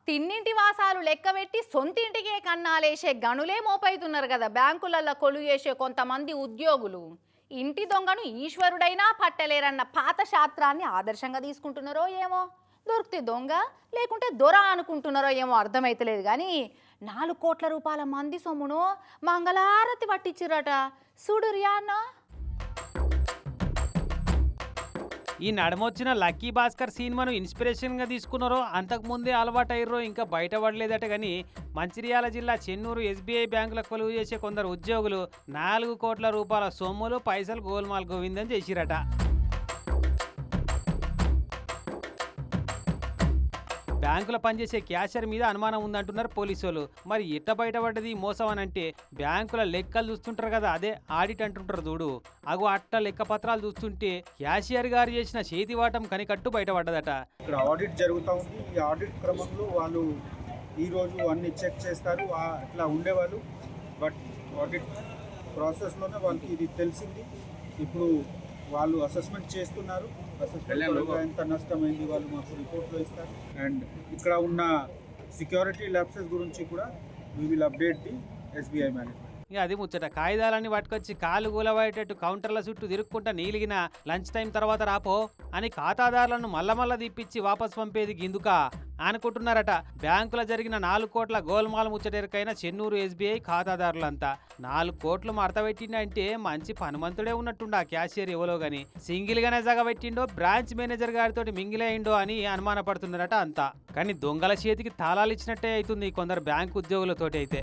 తిన్నింటి వాసాలు లెక్కబెట్టి సొంతింటికే కన్నాలేసే గనులే మోపైతున్నారు కదా బ్యాంకులలో కొలువు చేసే కొంతమంది ఉద్యోగులు. ఇంటి దొంగను ఈశ్వరుడైనా పట్టలేరన్న పాత శాస్త్రాన్ని ఆదర్శంగా తీసుకుంటున్నారో ఏమో. దొరికితే దొంగ లేకుంటే దొర అనుకుంటున్నారో ఏమో అర్థమైతలేదు. కానీ 4 కోట్ల రూపాయల మంది సొమ్మును మంగళారతి పట్టించిరట. చూడురియా అన్న. ఈ నడమొచ్చిన లక్కీ భాస్కర్ సినిమాను ఇన్స్పిరేషన్గా తీసుకున్నారో అంతకుముందే అలవాటయ్యారో ఇంకా బయటపడలేదట. కానీ మంచిర్యాల జిల్లా చెన్నూరు ఎస్బీఐ బ్యాంకుల కొలువు చేసే కొందరు ఉద్యోగులు 4 కోట్ల రూపాయల సొమ్ములు పైసలు గోల్మాల్ గోవిందని చేసిరట. బ్యాంకులో పనిచేసే క్యాషియర్ మీద అనుమానం ఉందంటున్నారు పోలీసులు. మరి ఎట్ట బయటపడ్డది మోసం అని అంటే బ్యాంకుల లెక్కలు చూస్తుంటారు కదా, అదే ఆడిట్ అంటుంటారు చూడు. అగు అట్ట లెక్క పత్రాలు చూస్తుంటే క్యాషియర్ గారు చేసిన చేతివాటం కనికట్టు బయటపడ్డదట. ఇక్కడ ఆడిట్ జరుగుతూ ఉంది. ఈ ఆడిట్ క్రమంలో వాళ్ళు ఈరోజు అన్ని చెక్ చేస్తారు. అట్లా ఉండేవాళ్ళు, బట్ ఆడిట్ ప్రాసెస్లోనే వాళ్ళకి ఇది తెలిసింది. ఇప్పుడు వాళ్ళు అసెస్మెంట్ చేస్తున్నారు. అసెస్మెంట్ ఎంత నష్టమైంది వాళ్ళు మాకు రిపోర్ట్లో ఇస్తారు. అండ్ ఇక్కడ ఉన్న సెక్యూరిటీ ల్యాప్సెస్ గురించి కూడా we will update the SBI management. ఇక అది ముచ్చట. కాగితాలన్నీ పట్టుకొచ్చి కాళ్ళు కూలబోయేటట్టు కౌంటర్ల చుట్టూ తిరుక్కుంటా నీలిగిన లంచ్ టైం తర్వాత రాపో అని ఖాతాదారులను మళ్ళా తిప్పించి వాపస్ పంపేది గిందుక అనుకుంటున్నారట. బ్యాంకులో జరిగిన 4 కోట్ల గోల్మాల్ ముచ్చటెరకైన చెన్నూరు ఎస్బీఐ ఖాతాదారులంతా 4 కోట్లు మడతపెట్టిండంటే మంచి పనుమంతుడే ఉన్నట్టుండా క్యాషియర్ ఎవరో గాని. సింగిల్ గానే జగబెట్టిండో బ్రాంచ్ మేనేజర్ గారితో మింగిలేయిండో అని అనుమానపడుతున్నారట అంతా. కానీ దొంగల చేతికి తాళాలు ఇచ్చినట్టే అవుతుంది కొందరు బ్యాంకు ఉద్యోగులతోటి అయితే.